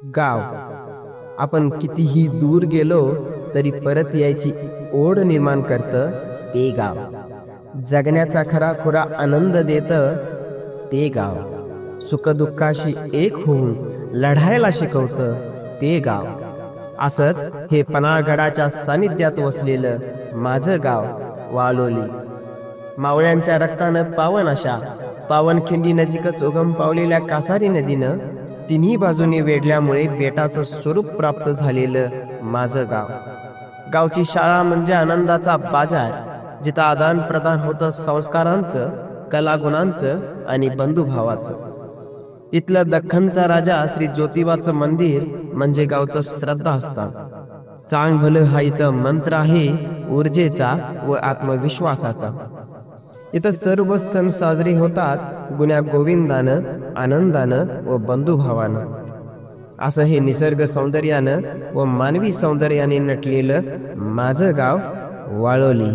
गाव. आपण कितीही दूर गेलो तरी परत यायची ओढ निर्माण करतं ते गाव. जगण्याचा खरा खुरा आनंद देतं ते गाव. सुखदुःखाशी एक होऊन लढायला शिकवतं ते गाव. असंच हे पन्हाळगडाच्या सानिध्यात वसलेलं माझं गाव वाळोली. मावळ्यांच्या रक्तानं पावन अशा पावनखिंडी नजीकच उगम पावलेल्या कासारी नदीनं तिन्ही बाजूने वेढल्यामुळे बेटाचं स्वरूप प्राप्त झालेलं माझं गाव. गावची शाळा म्हणजे आनंदाचा बाजार, जिथं आदान प्रदान होतं संस्कारांचं, कलागुणांचं आणि बंधुभावाचं. इथलं दख्खनचा राजा श्री ज्योतिबाचं मंदिर म्हणजे गावचं श्रद्धास्थान. चांग भलं हा इथं मंत्र आहे ऊर्जेचा व आत्मविश्वासाचा. इथं सर्व सण साजरे होतात गुण्या गोविंदानं, आनंदानं व बंधुभावानं. असं हे निसर्ग सौंदर्यानं व मानवी सौंदर्याने नटलेलं माझं गाव वाळोली.